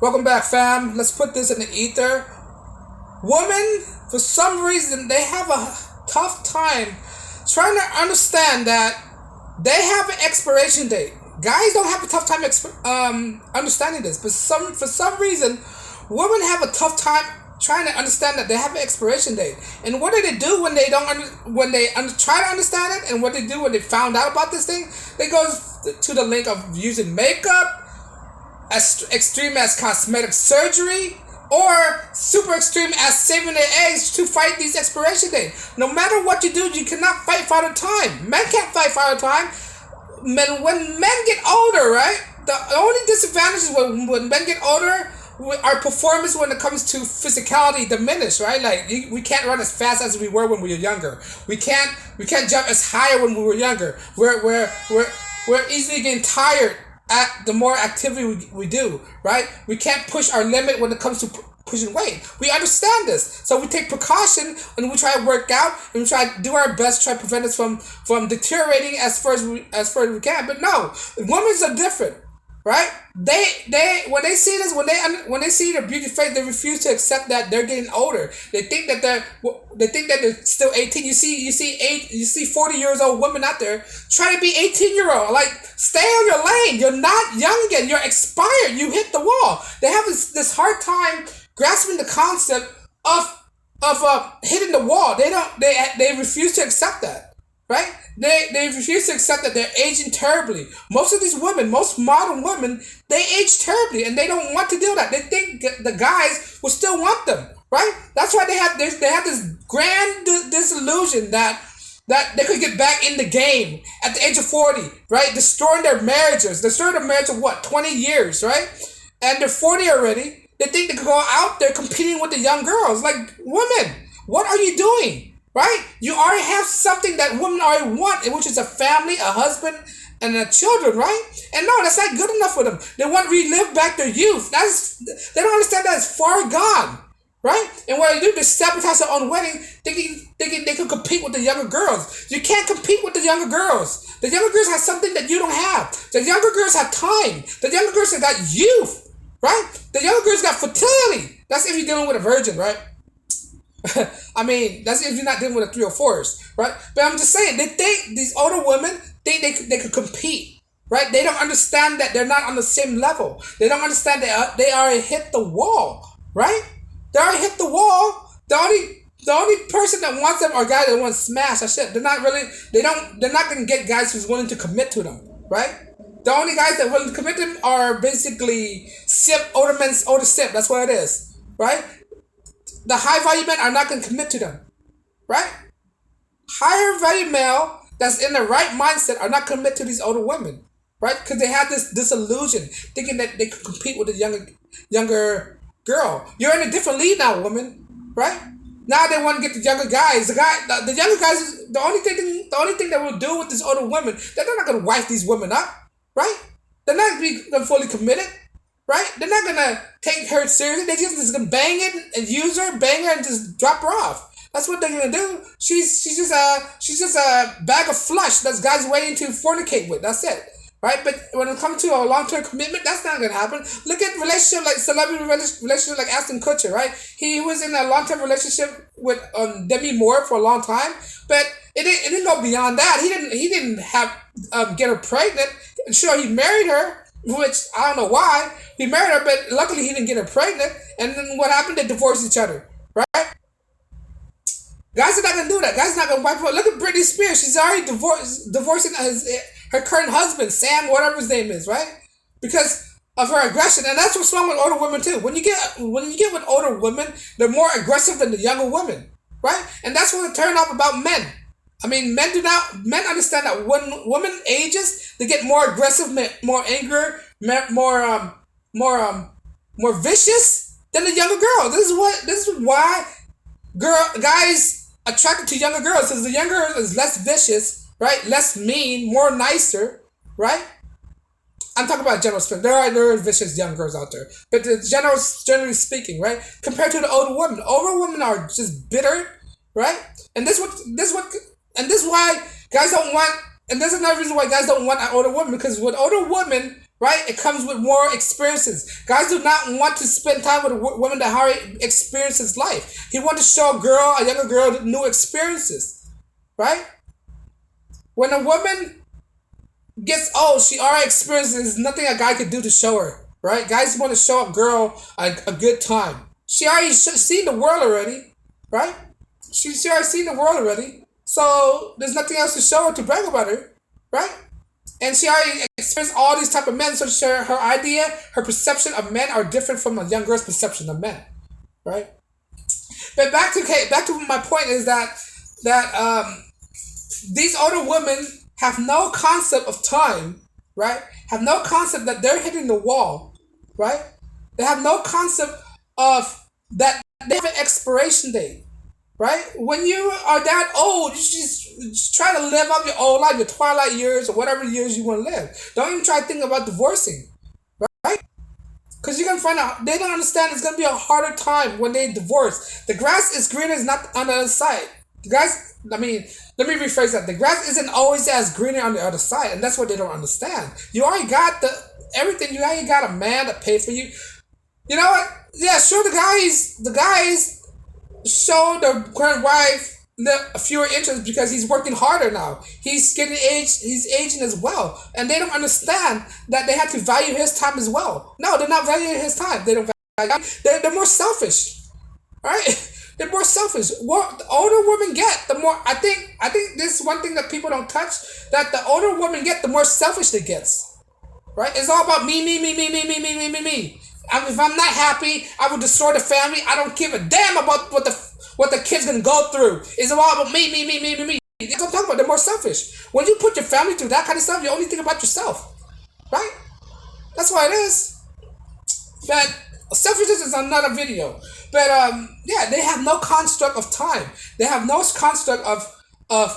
Welcome back, fam. Let's put this in the ether. Women, for some reason, they have a tough time trying to understand that they have an expiration date. Guys don't have a tough time understanding this, but for some reason, women have a tough time trying to understand that they have an expiration date. And what do they do when they try to understand it? And what they do when they found out about this thing? They go to the link of using makeup, as extreme as cosmetic surgery, or super extreme as saving their eggs to fight these expiration dates. No matter what you do, you cannot fight Father Time. Men can't fight Father Time. When men get older, right? The only disadvantage is when men get older, our performance when it comes to physicality diminish, right? Like we can't run as fast as we were when we were younger. We can't jump as high when we were younger. We're easily getting tired at the more activity we do, right? We can't push our limit when it comes to pushing weight. We understand this, so we take precaution and we try to work out and we try to do our best to try to prevent us from deteriorating as far as we can. But no, women are different, right? They when they see this, when they see their beauty face, they refuse to accept that they're getting older. They think that they're still 18. You see 40 years old women out there trying to be 18-year-old. Like, stay on your lane. You're not young again. You're expired. You hit the wall. They have this hard time grasping the concept of hitting the wall. They refuse to accept that, right? They refuse to accept that they're aging terribly. Most of these women, most modern women, they age terribly, and they don't want to do that. They think the guys will still want them, right? That's why they have this grand disillusion that they could get back in the game at the age of 40, right? Destroying their marriages of what, 20 years, right? And they're 40 already. They think they could go out there competing with the young girls. Like, women, what are you doing? Right? You already have something that women already want, which is a family, a husband, and children, right? And no, that's not good enough for them. They want to relive back their youth. They don't understand that it's far gone, right? And what they do, they sabotage their own wedding, thinking they can compete with the younger girls. You can't compete with the younger girls. The younger girls have something that you don't have. The younger girls have time. The younger girls have got youth, right? The younger girls got fertility. That's if you're dealing with a virgin, right? I mean, that's if you're not dealing with a 3 or 4s, right? But I'm just saying, they think these older women think they could compete, right? They don't understand that they're not on the same level. They don't understand that they already hit the wall, right? They already hit the wall. The only person that wants them are guys that want to smash. That's it. They're not gonna get guys who's willing to commit to them, right? The only guys that are willing to commit to them are basically older simp. That's what it is, right? The high value men are not going to commit to them, right? Higher value male that's in the right mindset are not commit to these older women, right? Because they have this disillusion, thinking that they could compete with a younger girl. You're in a different league now, woman, right? Now they want to get the younger guys. The younger guys, the only thing that will do with these older women, they're not going to wife these women up, right? They're not going to be fully committed. Right? They're not gonna take her seriously. They just gonna bang it and use her, bang her, and just drop her off. That's what they're gonna do. She's just a bag of flush that's guys waiting to fornicate with. That's it, right? But when it comes to a long-term commitment, that's not gonna happen. Look at celebrity relationship like Ashton Kutcher, right? He was in a long-term relationship with Demi Moore for a long time, but it didn't go beyond that. He didn't have get her pregnant. Sure, he married her. Which, I don't know why. He married her, but luckily he didn't get her pregnant. And then what happened? They divorced each other, right? Guys are not going to do that. Guys are not going to wipe her. Look at Britney Spears. She's already divorcing her current husband, Sam, whatever his name is, right? Because of her aggression. And that's what's wrong with older women, too. When you get with older women, they're more aggressive than the younger women, right? And that's what the turn off about men. I mean, men understand that when women ages, they get more aggressive, more angry, more vicious than the younger girl. This is why guys attracted to younger girls, because the younger girl is less vicious, right? Less mean, more nicer, right? I'm talking about general speaking. There are vicious young girls out there, but generally speaking, right? Compared to the older women are just bitter, right? And this is why guys don't want. And there's another reason why guys don't want an older woman, because with older women, right? It comes with more experiences. Guys do not want to spend time with a woman that already experiences life. He wants to show a younger girl, new experiences, right? When a woman gets old, she already experiences nothing a guy could do to show her, right? Guys want to show a girl a good time. She already seen the world already, right? She already seen the world already. So there's nothing else to show her to brag about her, right? And she already experienced all these type of men, so her idea, her perception of men are different from a young girl's perception of men, right? But back to my point is that these older women have no concept of time, right? Have no concept that they're hitting the wall, right? They have no concept of that they have an expiration date, right? When you are that old, you just try to live up your old life, your twilight years, or whatever years you want to live. Don't even try to think about divorcing, right? Because you're going to find out, they don't understand it's going to be a harder time when they divorce. The grass is greener, is not on the other side. The guys, let me rephrase that. The grass isn't always as greener on the other side, and that's what they don't understand. You already got everything. You already got a man to pay for you. You know what? Yeah, sure. The guys show their current wife a fewer inches because he's working harder now. He's getting aged. He's aging as well, and they don't understand that they have to value his time as well. No, they're not valuing his time. They don't value. They're more selfish, right? They're more selfish. What the older women get, the more I think this is one thing that people don't touch. That the older women get, the more selfish they gets. Right? It's all about me. If I'm not happy, I will destroy the family. I don't give a damn about what the kid's gonna go through. It's all about me. That's what I'm talking about. They're more selfish. When you put your family through that kind of stuff, you only think about yourself. Right? That's why it is. But selfishness is another video. But yeah, they have no construct of time. They have no construct of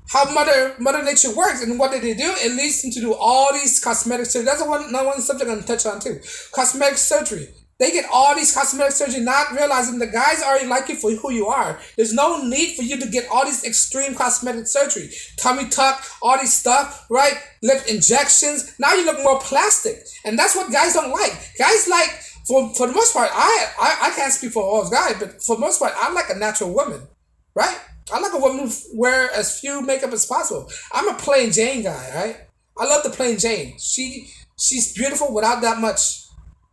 how Mother Nature works, and what did they do? It leads them to do all these cosmetic surgery. That's another one subject I'm gonna touch on too. Cosmetic surgery. They get all these cosmetic surgery, not realizing the guys already like you for who you are. There's no need for you to get all these extreme cosmetic surgery. Tummy tuck, all these stuff, right? Lip injections. Now you look more plastic. And that's what guys don't like. Guys like, for the most part, I can't speak for all guys, but for the most part, I like a natural woman, right? I like a woman who wear as few makeup as possible. I'm a plain Jane guy, right? I love the plain Jane. She's beautiful without that much.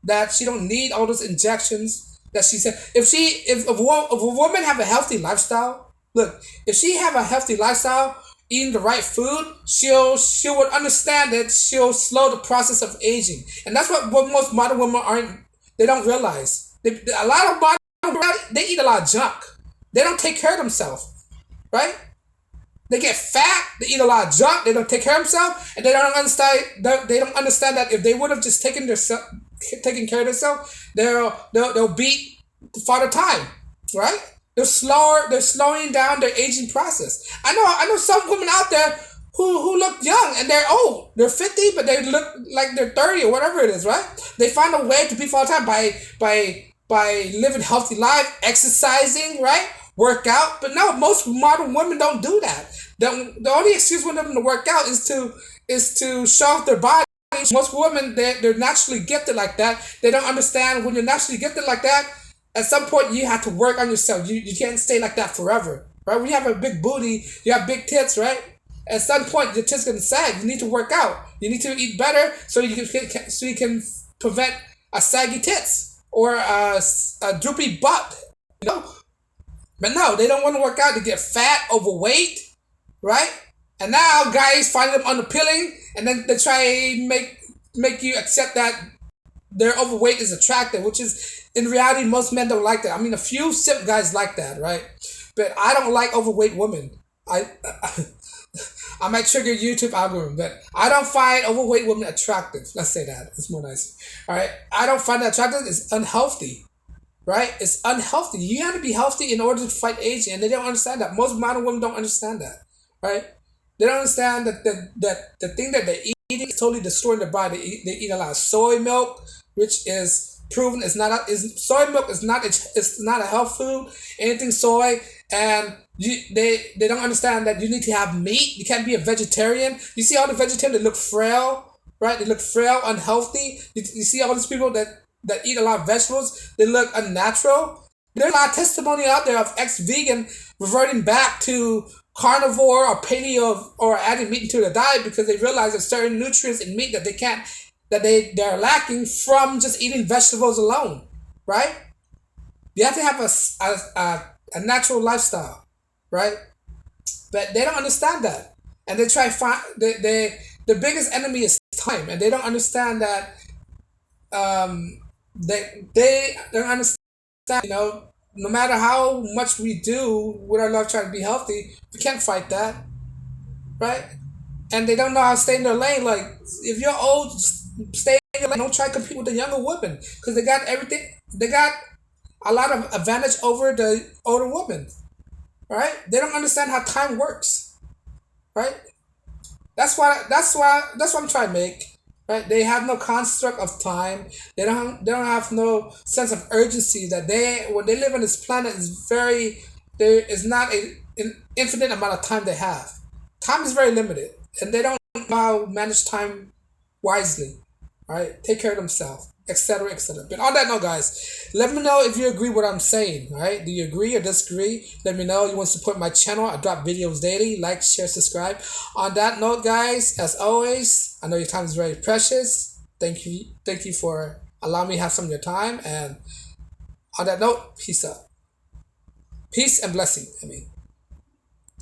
That she don't need all those injections. That she said, if a woman have a healthy lifestyle, look, if she have a healthy lifestyle, eating the right food, she would understand that she'll slow the process of aging, and that's what most modern women aren't. They don't realize. A lot of modern women, they eat a lot of junk. They don't take care of themselves, right? They get fat. They eat a lot of junk. They don't take care of themselves, and they don't understand. They don't understand that if they would have just taken care of themselves, they'll beat the father time, right? They're slowing down their aging process. I know some women out there who look young and they're old. They're 50, but they look like they're 30 or whatever it is, right? They find a way to be all the time by living healthy life, exercising, right? Work out. But no, most modern women don't do that. The only excuse for them to work out is to show off their body. Most women, they're naturally gifted like that. They don't understand when you're naturally gifted like that, at some point you have to work on yourself. You can't stay like that forever, right? When you have a big booty, you have big tits, right? At some point, your tits gonna sag. You need to work out. You need to eat better so you can prevent a saggy tits or a droopy butt, you know? But no, they don't want to work out. They get fat, overweight, right? And now guys find them unappealing, and then they try to make you accept that their overweight is attractive, which is, in reality, most men don't like that. I mean, a few simp guys like that, right? But I don't like overweight women. I might trigger YouTube algorithm, but I don't find overweight women attractive. Let's say that. It's more nice. All right? I don't find that attractive. It's unhealthy. Right? It's unhealthy. You have to be healthy in order to fight aging, and they don't understand that. Most modern women don't understand that. Right? They don't understand that the thing that they're eating is totally destroying their body. They eat a lot of soy milk, which is proven soy milk is not a health food. Anything soy, and they don't understand that you need to have meat. You can't be a vegetarian. You see all the vegetarians that look frail, right? They look frail, unhealthy. You see all these people that eat a lot of vegetables, they look unnatural. There's a lot of testimony out there of ex-vegan reverting back to carnivore or paleo or adding meat into their diet because they realize there's certain nutrients in meat that they can't they're lacking from just eating vegetables alone, right? You have to have a natural lifestyle, right? But they don't understand that, and they try find the biggest enemy is time, and they don't understand that. They don't understand. No matter how much we do with our life trying to be healthy, we can't fight that, right? And they don't know how to stay in their lane. Like if you're old, stay in your lane. Don't try to compete with the younger women because they got everything. They got a lot of advantage over the older women, right? They don't understand how time works, right? That's what I'm trying to make. Right? They have no construct of time. They don't have no sense of urgency that they when they live on this planet is very there is not an infinite amount of time they have. Time is very limited and they don't know how to manage time wisely. Right? Take care of themselves, etc. etc. But on that note, guys, let me know if you agree with what I'm saying. Right? Do you agree or disagree? Let me know. You want to support my channel? I drop videos daily. Like, share, subscribe. On that note, guys, as always, I know your time is very precious. Thank you for allowing me to have some of your time. And on that note, peace out. Peace and blessing.